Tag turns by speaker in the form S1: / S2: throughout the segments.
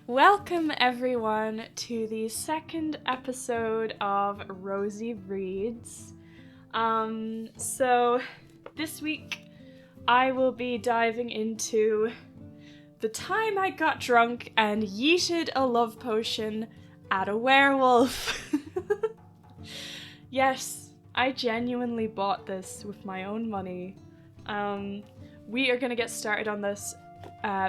S1: Welcome everyone to the second episode of Rosie Reads. So this week I will be diving into the time I got drunk and yeeted a love potion at a werewolf. Yes, I genuinely bought this with my own money. We are gonna get started on this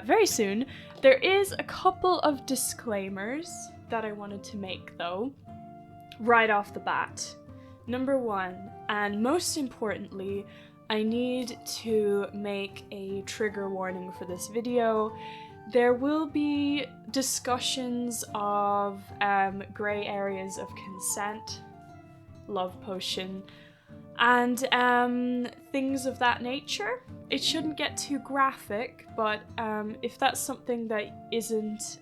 S1: very soon. There is a couple of disclaimers that I wanted to make though, right off the bat. Number one, and most importantly, I need to make a trigger warning for this video. There will be discussions of grey areas of consent, love potion, and things of that nature. It shouldn't get too graphic, but if that's something that isn't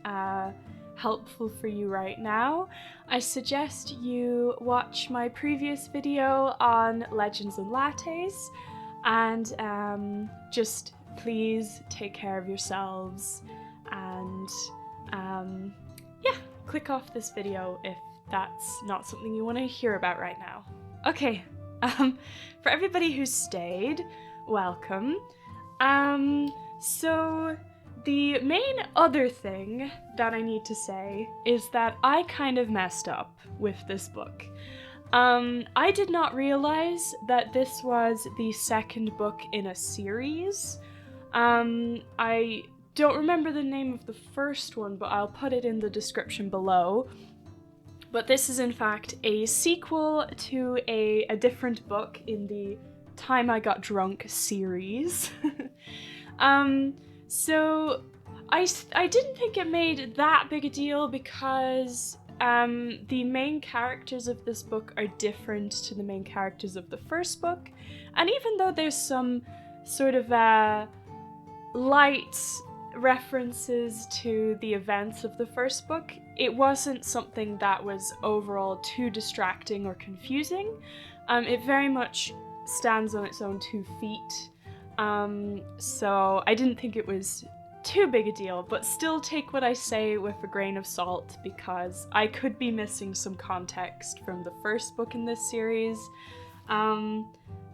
S1: helpful for you right now, I suggest you watch my previous video on Legends and Lattes, and just please take care of yourselves, and yeah, click off this video if that's not something you want to hear about right now. Okay, for everybody who stayed, welcome. So the main other thing that I need to say is that I kind of messed up with this book. I did not realize that this was the second book in a series. I don't remember the name of the first one, but I'll put it in the description below. But this is in fact a sequel to a different book in the Time I Got Drunk series. So I didn't think it made that big a deal because the main characters of this book are different to the main characters of the first book, and even though there's some sort of light references to the events of the first book, it wasn't something that was overall too distracting or confusing. It very much stands on its own 2 feet, so I didn't think it was too big a deal, but still take what I say with a grain of salt because I could be missing some context from the first book in this series.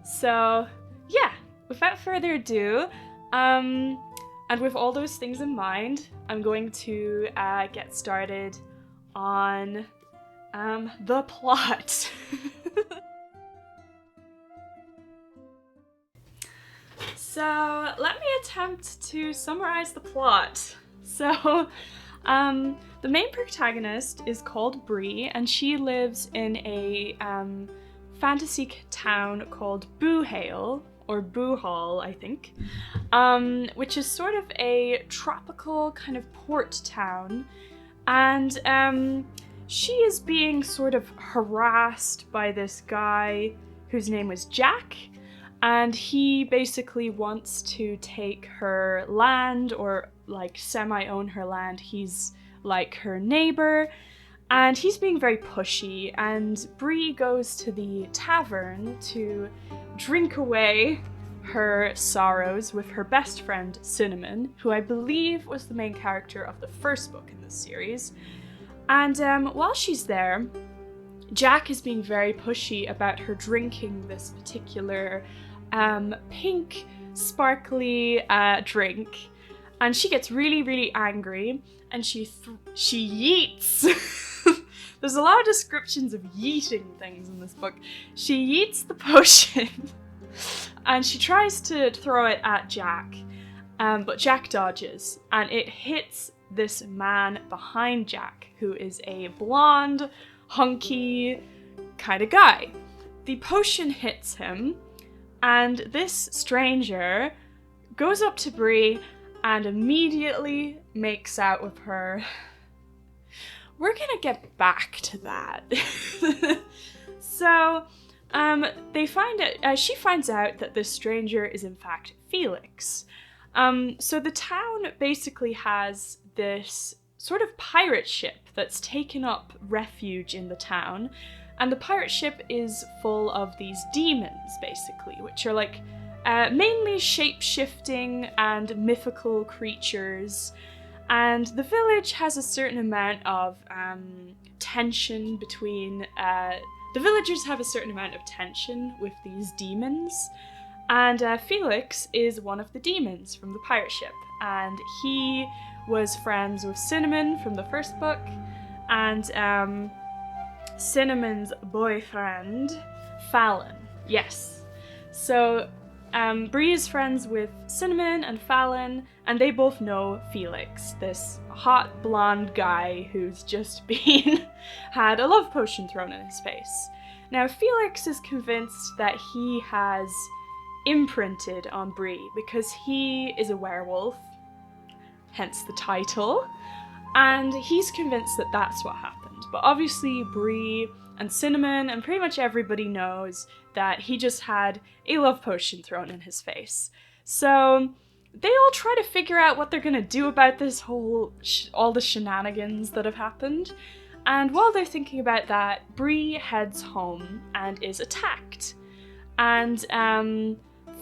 S1: So yeah, without further ado, and with all those things in mind, I'm going to get started on the plot. So let me attempt to summarize the plot. So the main protagonist is called Bree, and she lives in a fantasy town called Boohale, or Boohall, I think, which is sort of a tropical kind of port town, and she is being sort of harassed by this guy whose name was Jack, and he basically wants to take her land, or like semi-own her land. He's like her neighbor, and he's being very pushy, and Bree goes to the tavern to drink away her sorrows with her best friend Cinnamon, who I believe was the main character of the first book in this series. And while she's there, Jack is being very pushy about her drinking this particular pink sparkly drink, and she gets really angry, and she yeets. There's a lot of descriptions of yeeting things in this book. She yeets the potion and she tries to throw it at Jack, but Jack dodges, and it hits this man behind Jack, who is a blonde, hunky kind of guy. The potion hits him, and this stranger goes up to Bree and immediately makes out with her. We're gonna get back to that. So, she finds out that this stranger is in fact Felix. So the town basically has this sort of pirate ship that's taken up refuge in the town, and the pirate ship is full of these demons, basically, which are like mainly shape-shifting and mythical creatures, And the village has a certain amount of tension between... the villagers have a certain amount of tension with these demons. And Felix is one of the demons from the pirate ship. And he was friends with Cinnamon from the first book. And Cinnamon's boyfriend, Fallon. Yes. So Bree is friends with Cinnamon and Fallon, and they both know Felix, this hot blonde guy who's just had a love potion thrown in his face. Now Felix is convinced that he has imprinted on Bree because he is a werewolf, hence the title, and he's convinced that that's what happened. But obviously Bree and Cinnamon and pretty much everybody knows that he just had a love potion thrown in his face. So they all try to figure out what they're gonna do about this whole, all the shenanigans that have happened. And while they're thinking about that, Bree heads home and is attacked. And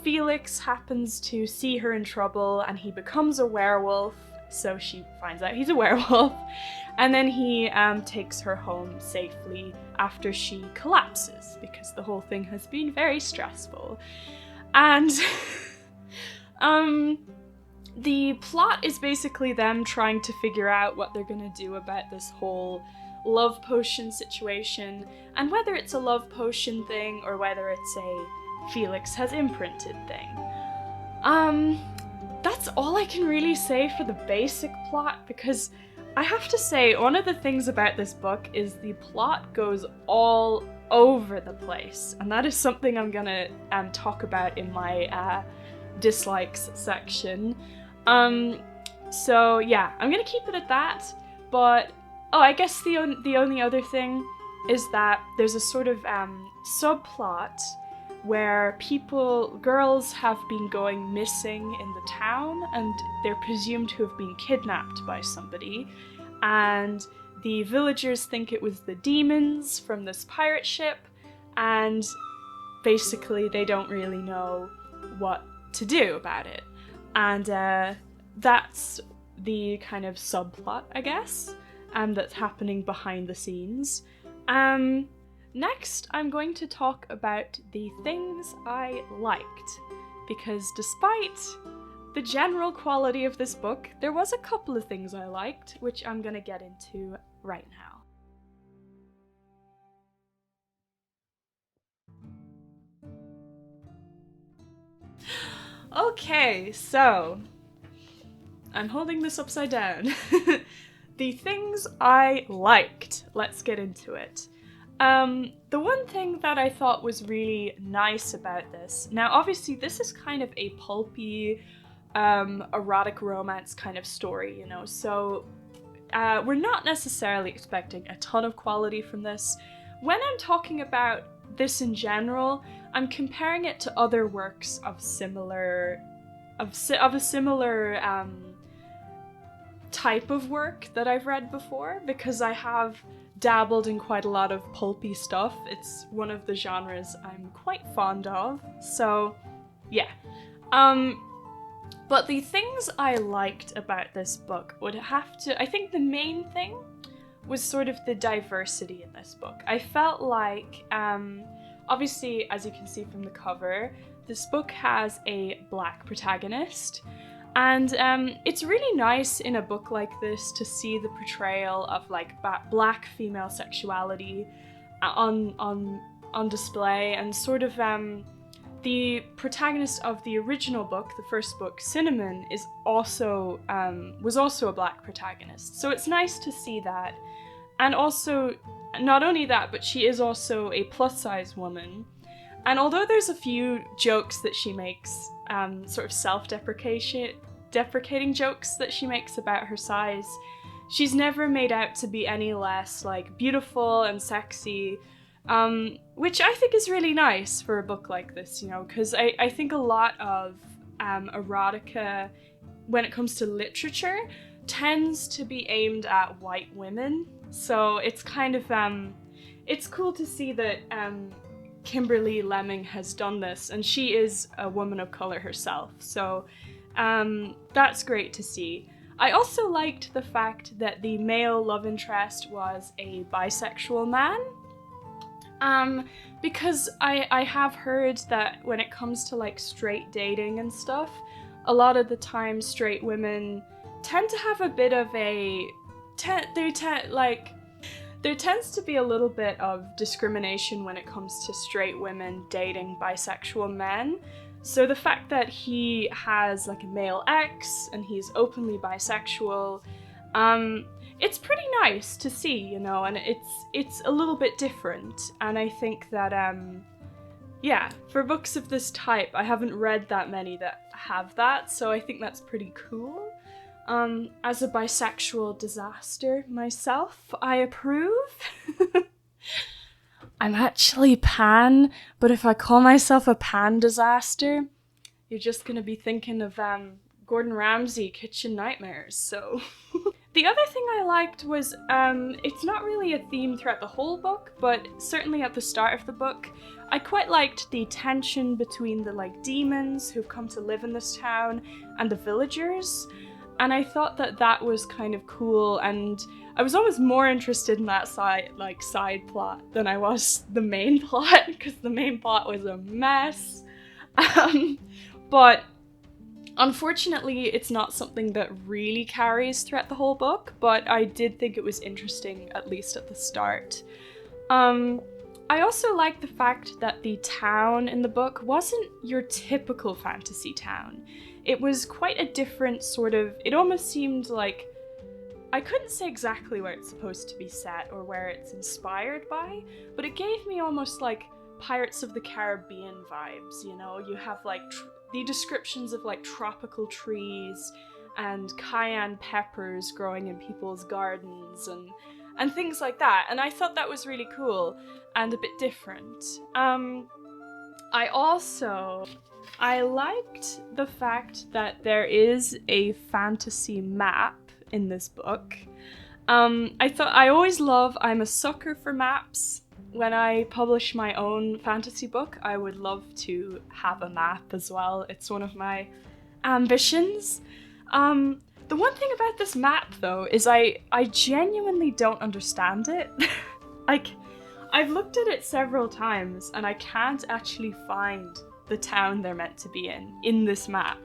S1: Felix happens to see her in trouble and he becomes a werewolf. So she finds out he's a werewolf. And then he takes her home safely after she collapses, because the whole thing has been very stressful. And the plot is basically them trying to figure out what they're gonna do about this whole love potion situation, and whether it's a love potion thing or whether it's a Felix has imprinted thing. That's all I can really say for the basic plot, because I have to say, one of the things about this book is the plot goes all over the place, and that is something I'm gonna talk about in my dislikes section. So yeah, I'm gonna keep it at that, but I guess the only other thing is that there's a sort of subplot where girls have been going missing in the town, and they're presumed to have been kidnapped by somebody, and the villagers think it was the demons from this pirate ship, and basically they don't really know what to do about it. And that's the kind of subplot, I guess, that's happening behind the scenes. Next, I'm going to talk about the things I liked, because despite the general quality of this book, there was a couple of things I liked, which I'm gonna get into right now. Okay, so I'm holding this upside down. The things I liked. Let's get into it. The one thing that I thought was really nice about this, now obviously this is kind of a pulpy, erotic romance kind of story, you know, so we're not necessarily expecting a ton of quality from this. When I'm talking about this in general, I'm comparing it to other works of a similar type of work that I've read before, because I have dabbled in quite a lot of pulpy stuff. It's one of the genres I'm quite fond of, so yeah. But the things I liked about this book would have to, I think the main thing was sort of the diversity in this book. I felt like, obviously, as you can see from the cover, this book has a black protagonist. And it's really nice in a book like this to see the portrayal of like black female sexuality on display, and sort of the protagonist of the original book, the first book, Cinnamon, is also was also a black protagonist. So it's nice to see that, and also not only that, but she is also a plus-size woman. And although there's a few jokes that she makes, sort of self-deprecating jokes that she makes about her size, she's never made out to be any less like beautiful and sexy, which I think is really nice for a book like this, you know, because I think a lot of erotica, when it comes to literature, tends to be aimed at white women. So it's kind of, it's cool to see that Kimberly Lemming has done this, and she is a woman of color herself, so that's great to see. I also liked the fact that the male love interest was a bisexual man. Because I have heard that when it comes to like straight dating and stuff, a lot of the time straight women tend to have a bit of a there tends to be a little bit of discrimination when it comes to straight women dating bisexual men. So the fact that he has like a male ex and he's openly bisexual, it's pretty nice to see, you know, and it's a little bit different. And I think that, yeah, for books of this type, I haven't read that many that have that, so I think that's pretty cool. As a bisexual disaster myself, I approve. I'm actually pan, but if I call myself a pan disaster, you're just gonna be thinking of Gordon Ramsay kitchen nightmares, so. The other thing I liked was, it's not really a theme throughout the whole book, but certainly at the start of the book, I quite liked the tension between the like demons who've come to live in this town and the villagers, and I thought that that was kind of cool, and I was almost more interested in that side plot than I was the main plot, because the main plot was a mess. But unfortunately, it's not something that really carries throughout the whole book, but I did think it was interesting, at least at the start. I also like the fact that the town in the book wasn't your typical fantasy town. It was quite a different sort of, it almost seemed like, I couldn't say exactly where it's supposed to be set or where it's inspired by, but it gave me almost like Pirates of the Caribbean vibes, you know? You have like the descriptions of like tropical trees and cayenne peppers growing in people's gardens and things like that, and I thought that was really cool and a bit different. I liked the fact that there is a fantasy map in this book. I'm a sucker for maps. When I publish my own fantasy book, I would love to have a map as well. It's one of my ambitions. The one thing about this map, though, is I genuinely don't understand it. Like, I've looked at it several times, and I can't actually find the town they're meant to be in this map.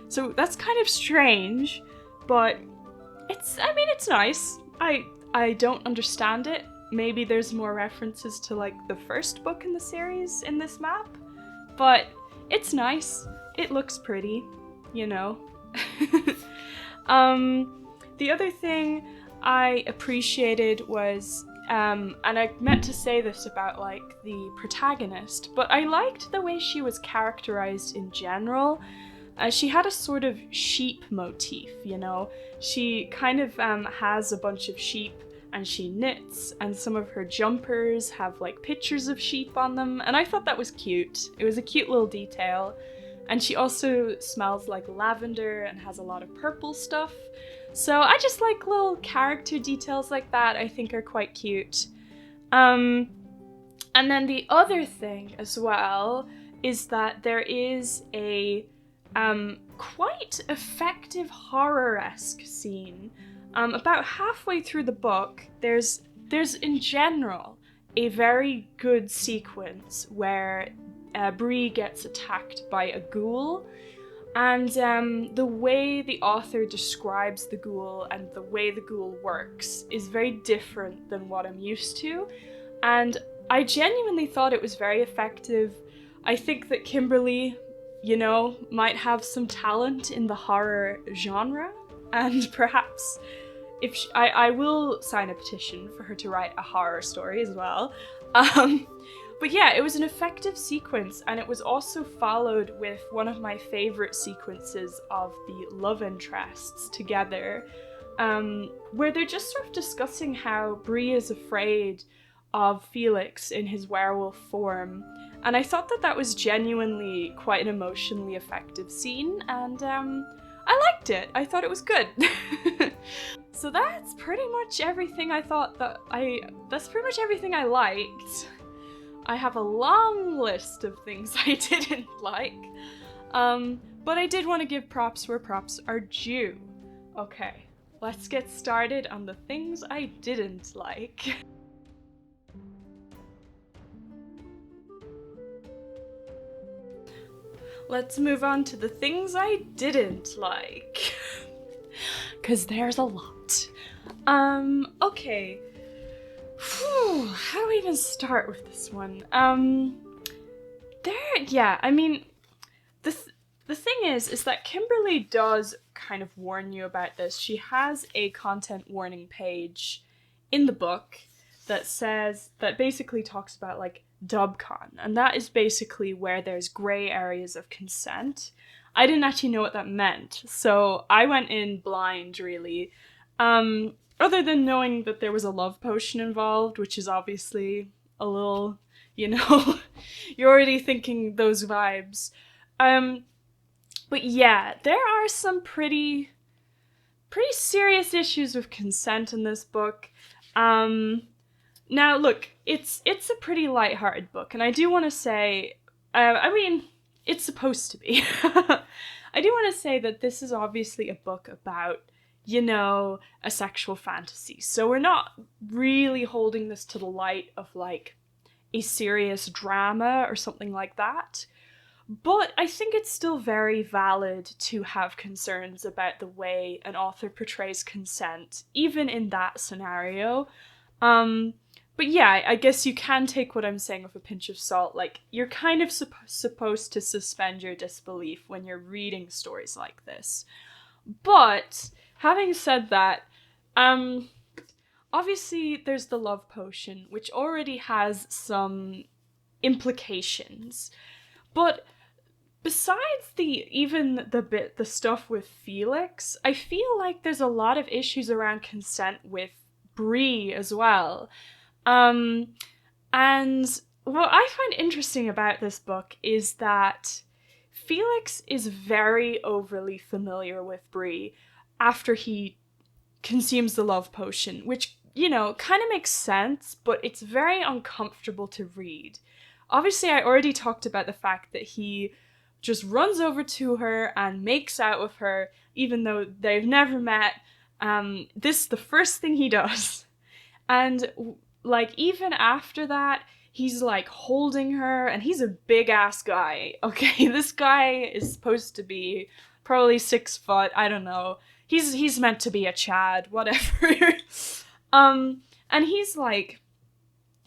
S1: So that's kind of strange, but it's nice. I don't understand it. Maybe there's more references to like the first book in the series in this map, but it's nice. It looks pretty, you know. The other thing I appreciated was, and I meant to say this about like the protagonist, but I liked the way she was characterized in general. She had a sort of sheep motif, you know. She kind of has a bunch of sheep and she knits, and some of her jumpers have like pictures of sheep on them, and I thought that was cute. It was a cute little detail. And she also smells like lavender and has a lot of purple stuff. So I just like little character details like that, I think are quite cute. And then the other thing as well is that there is a quite effective horror-esque scene. About halfway through the book, there's in general a very good sequence where Bree gets attacked by a ghoul, and the way the author describes the ghoul and the way the ghoul works is very different than what I'm used to, and I genuinely thought it was very effective. I think that Kimberly, you know, might have some talent in the horror genre, and perhaps if I will sign a petition for her to write a horror story as well. But yeah, it was an effective sequence, and it was also followed with one of my favorite sequences of the love interests together, where they're just sort of discussing how Bree is afraid of Felix in his werewolf form, and I thought that that was genuinely quite an emotionally effective scene, and I liked it. I thought it was good. So that's pretty much everything I liked. I have a long list of things I didn't like, but I did want to give props where props are due. Okay, let's get started on the things I didn't like. Let's move on to the things I didn't like. Cause there's a lot. Okay. Whew, how do we even start with this one? The thing is that Kimberly does kind of warn you about this. She has a content warning page in the book that basically talks about, like, dubcon, and that is basically where there's gray areas of consent. I didn't actually know what that meant, so I went in blind, really. Other than knowing that there was a love potion involved, which is obviously a little, you're already thinking those vibes. But yeah, there are some pretty serious issues with consent in this book. Now, look, it's a pretty lighthearted book, and I do want to say, it's supposed to be. I do want to say that this is obviously a book about, a sexual fantasy, so we're not really holding this to the light of, like, a serious drama or something like that. But I think it's still very valid to have concerns about the way an author portrays consent, even in that scenario. But yeah, I guess you can take what I'm saying with a pinch of salt. Like, you're kind of supposed to suspend your disbelief when you're reading stories like this. But, having said that, obviously there's the love potion, which already has some implications. But besides the stuff with Felix, I feel like there's a lot of issues around consent with Bree as well. And what I find interesting about this book is that Felix is very overly familiar with Bree after he consumes the love potion, which, kind of makes sense, but it's very uncomfortable to read. Obviously, I already talked about the fact that he just runs over to her and makes out with her, even though they've never met. This is the first thing he does. And, like, even after that, he's, like, holding her, and he's a big-ass guy, okay? This guy is supposed to be probably 6 foot, I don't know. He's meant to be a Chad, whatever. And he's, like,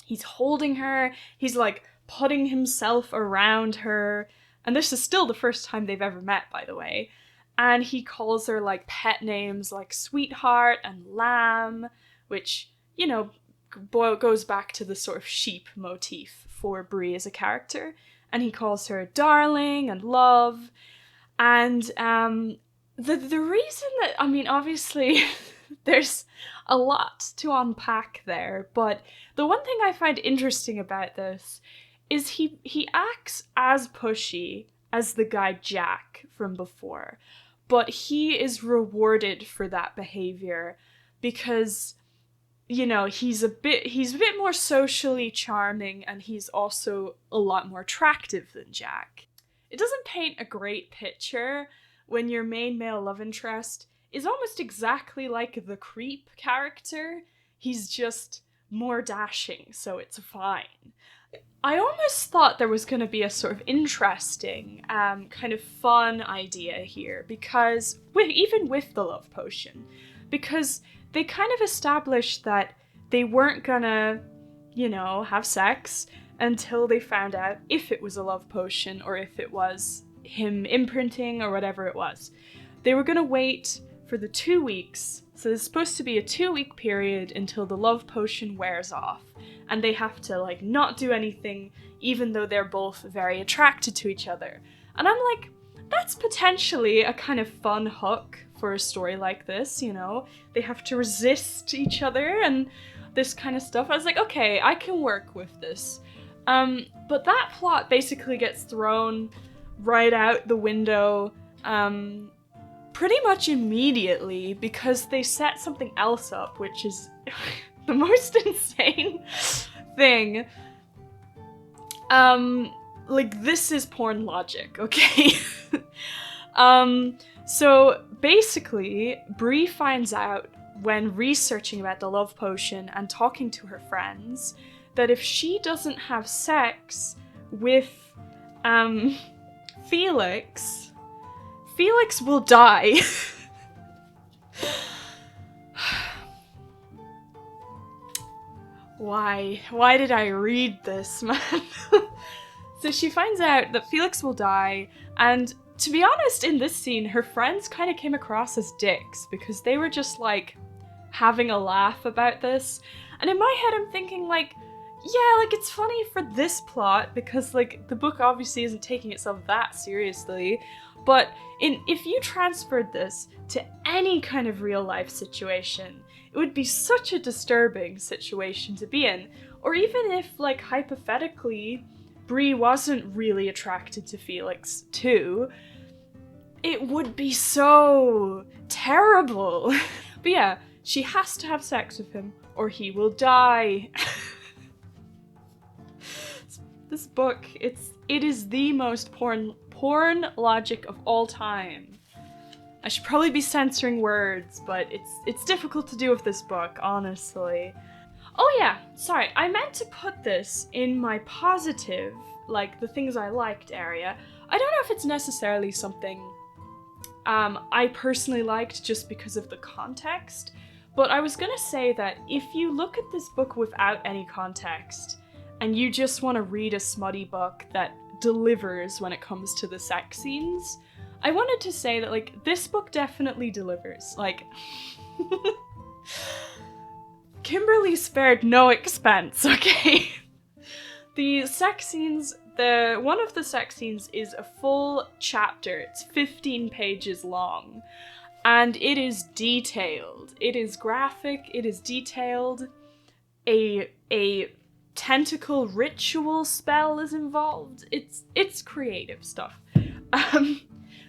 S1: he's holding her, he's, like, putting himself around her, and this is still the first time they've ever met, by the way. And he calls her, like, pet names like Sweetheart and Lamb, which, goes back to the sort of sheep motif for Bree as a character. And he calls her Darling and Love. And the reason that, obviously, there's a lot to unpack there, but the one thing I find interesting about this is he acts as pushy as the guy Jack from before, but he is rewarded for that behavior because, he's a bit more socially charming, and he's also a lot more attractive than Jack. It doesn't paint a great picture when your main male love interest is almost exactly like the creep character. He's just more dashing, so it's fine. I almost thought there was going to be a sort of interesting, kind of fun idea here, because even with the love potion, because they kind of established that they weren't gonna, have sex until they found out if it was a love potion or if it was him imprinting or whatever it was. They were gonna wait for the 2 weeks, so there's supposed to be a 2-week period until the love potion wears off, and they have to, like, not do anything even though they're both very attracted to each other. And I'm like, that's potentially a kind of fun hook for a story like this, They have to resist each other and this kind of stuff. I was like, okay, I can work with this. But that plot basically gets thrown right out the window pretty much immediately because they set something else up, which is the most insane thing. Like, this is porn logic, okay? So basically, Bree finds out when researching about the love potion and talking to her friends that if she doesn't have sex with Felix will die. Why did I read this, man? So she finds out that Felix will die, and to be honest, in this scene, her friends kind of came across as dicks because they were just like having a laugh about this. And in my head, I'm thinking like, yeah, like it's funny for this plot because like the book obviously isn't taking itself that seriously. But if you transferred this to any kind of real life situation, it would be such a disturbing situation to be in. Or even if, like, hypothetically, Bree wasn't really attracted to Felix too, it would be so terrible. But yeah, she has to have sex with him or he will die. This book, it is the most porn logic of all time. I should probably be censoring words, but it's difficult to do with this book, honestly. Oh yeah, sorry, I meant to put this in my positive, like the things I liked area. I don't know if it's necessarily something I personally liked just because of the context, but I was gonna say that if you look at this book without any context, and you just want to read a smutty book that delivers when it comes to the sex scenes, I wanted to say that, like, this book definitely delivers. Like, Kimberly spared no expense, okay? The sex scenes, one of the sex scenes is a full chapter. It's 15 pages long. And it is detailed. It is graphic, it is detailed. A tentacle ritual spell is involved. It's creative stuff.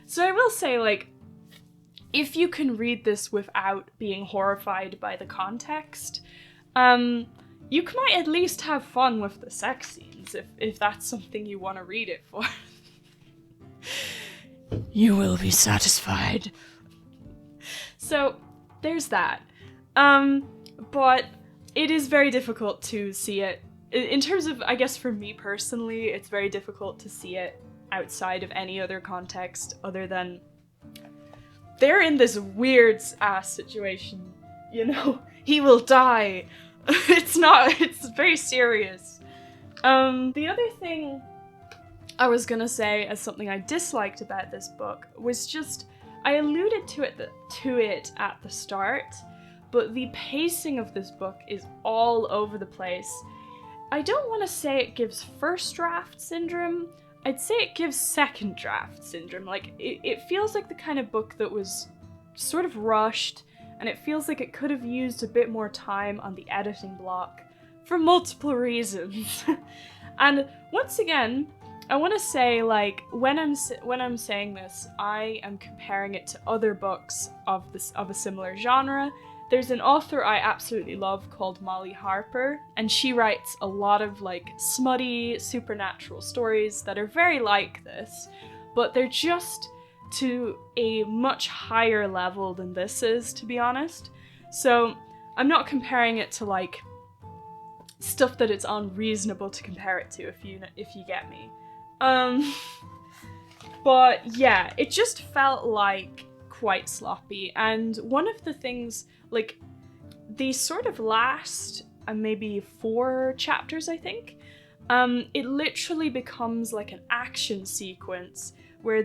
S1: So I will say, like, if you can read this without being horrified by the context, you might at least have fun with the sex scenes if that's something you want to read it for. You will be satisfied. So there's that. But it is very difficult to see it. In terms of, I guess for me personally, it's very difficult to see it outside of any other context other than they're in this weird ass situation, you know? He will die. It's very serious. The other thing I was gonna say as something I disliked about this book was just, I alluded to it at the start, but the pacing of this book is all over the place. I don't want to say it gives first draft syndrome, I'd say it gives second draft syndrome. Like, it feels like the kind of book that was sort of rushed, and it feels like it could have used a bit more time on the editing block for multiple reasons. And once again, I want to say, like, when I'm saying this, I am comparing it to other books of a similar genre. There's an author I absolutely love called Molly Harper, and she writes a lot of, like, smutty, supernatural stories that are very like this, but they're just to a much higher level than this is, to be honest. So I'm not comparing it to, like, stuff that it's unreasonable to compare it to, if you get me. But yeah, it just felt like quite sloppy, and one of the things, like, the sort of last maybe 4 chapters, I think, it literally becomes like an action sequence where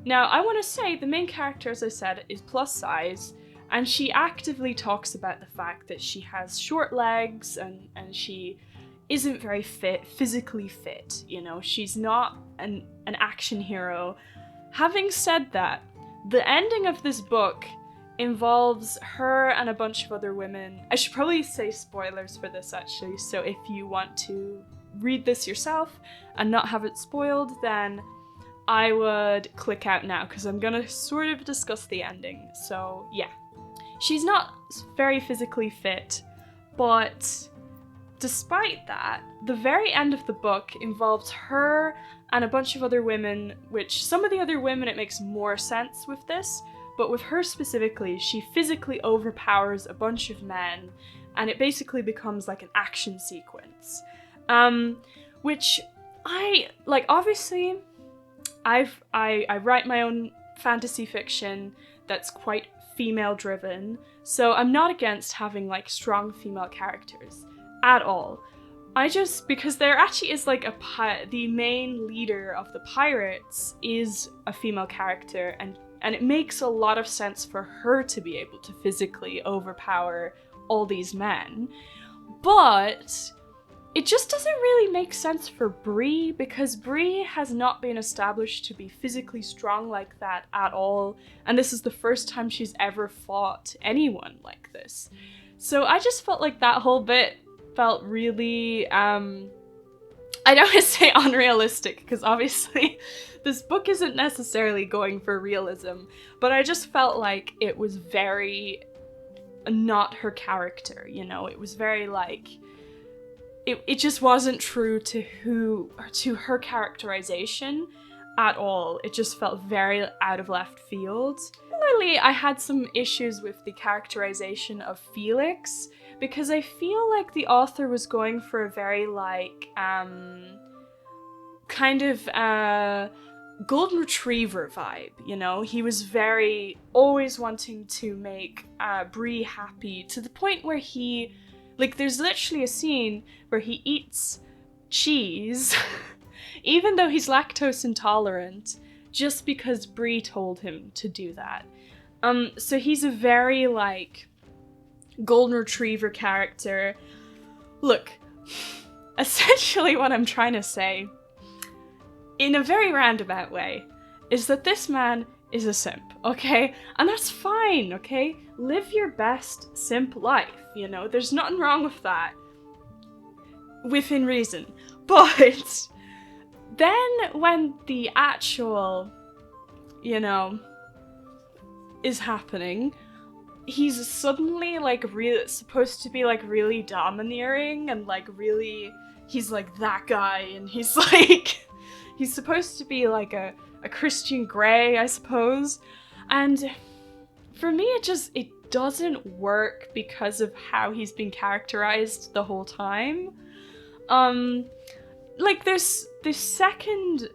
S1: now I want to say the main character, as I said, is plus size, and she actively talks about the fact that she has short legs and she isn't very physically fit, you know, she's not an action hero. Having said that, the ending of this book involves her and a bunch of other women. I should probably say spoilers for this, actually, so if you want to read this yourself and not have it spoiled, then I would click out now, because I'm gonna sort of discuss the ending. So yeah, she's not very physically fit, but despite that, the very end of the book involves her and a bunch of other women, which some of the other women it makes more sense with this, but with her specifically, she physically overpowers a bunch of men, and it basically becomes like an action sequence. Which I, like, obviously, I write my own fantasy fiction that's quite female-driven, so I'm not against having, like, strong female characters at all. Because there actually is, like, the main leader of the pirates is a female character, and it makes a lot of sense for her to be able to physically overpower all these men. But it just doesn't really make sense for Bree, because Bree has not been established to be physically strong like that at all, and this is the first time she's ever fought anyone like this. So I just felt like that whole bit felt really, I don't want to say unrealistic, because obviously this book isn't necessarily going for realism, but I just felt like it was very not her character, you know? It was very, like, it just wasn't true to her characterization at all. It just felt very out of left field. Similarly, I had some issues with the characterization of Felix, because I feel like the author was going for a very, like, kind of, golden retriever vibe, you know? He was very, always wanting to make Bree happy, to the point where he, like, there's literally a scene where he eats cheese, even though he's lactose intolerant, just because Bree told him to do that. So he's a very, like, golden retriever character. Look, essentially what I'm trying to say, in a very roundabout way, is that this man is a simp, okay? And that's fine, okay? Live your best simp life, you know? There's nothing wrong with that. Within reason. But then when the actual, you know, is happening, he's suddenly, like, supposed to be, like, really domineering and, like, really, he's, like, that guy, and he's, like, he's supposed to be, like, a Christian Grey, I suppose. And for me, it doesn't work because of how he's been characterized the whole time. Like, this second,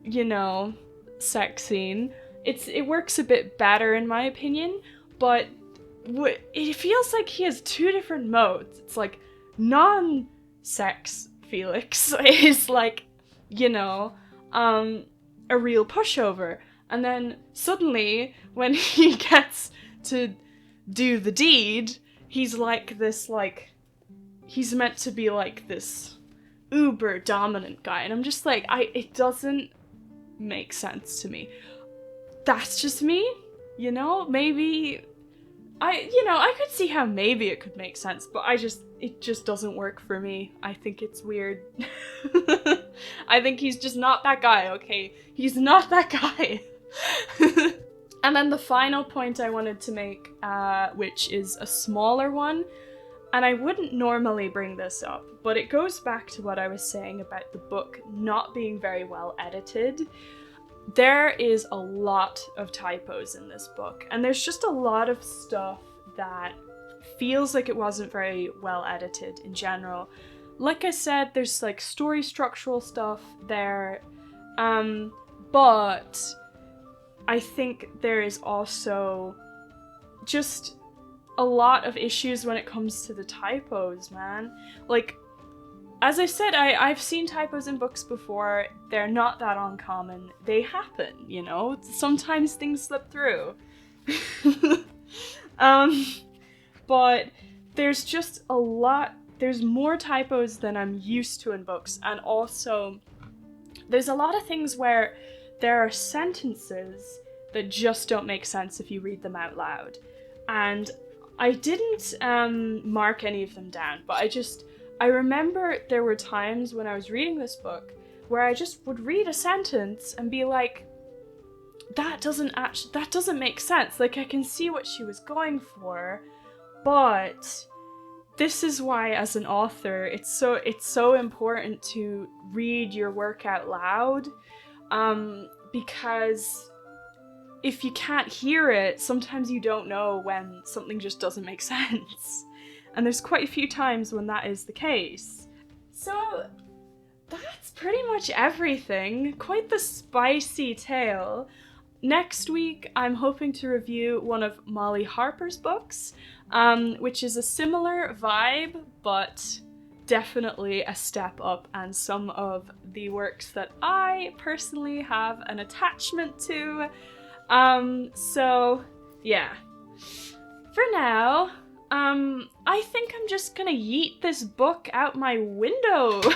S1: you know, sex scene, it works a bit better in my opinion, but it feels like he has two different modes. It's like, non-sex Felix is, like, you know, a real pushover. And then suddenly, when he gets to do the deed, he's like this, like, he's meant to be like this uber dominant guy. And I'm just like, it doesn't make sense to me. That's just me, you know? Maybe, I could see how maybe it could make sense, but it just doesn't work for me. I think it's weird. I think he's just not that guy, okay? He's not that guy. And then the final point I wanted to make, which is a smaller one, and I wouldn't normally bring this up, but it goes back to what I was saying about the book not being very well edited. There is a lot of typos in this book, and there's just a lot of stuff that feels like it wasn't very well edited in general. Like I said, there's, like, story structural stuff there, but I think there is also just a lot of issues when it comes to the typos, man. Like, as I said, I've seen typos in books before. They're not that uncommon. They happen, you know? Sometimes things slip through. But there's just a lot, there's more typos than I'm used to in books, and also there's a lot of things where there are sentences that just don't make sense if you read them out loud. And I didn't mark any of them down, but I remember there were times when I was reading this book where I just would read a sentence and be like, that doesn't make sense. Like, I can see what she was going for, but this is why, as an author, it's so important to read your work out loud, because if you can't hear it, sometimes you don't know when something just doesn't make sense. And there's quite a few times when that is the case. So that's pretty much everything. Quite the spicy tale. Next week, I'm hoping to review one of Molly Harper's books, which is a similar vibe, but definitely a step up, and some of the works that I personally have an attachment to. So yeah. For now, I think I'm just gonna yeet this book out my window.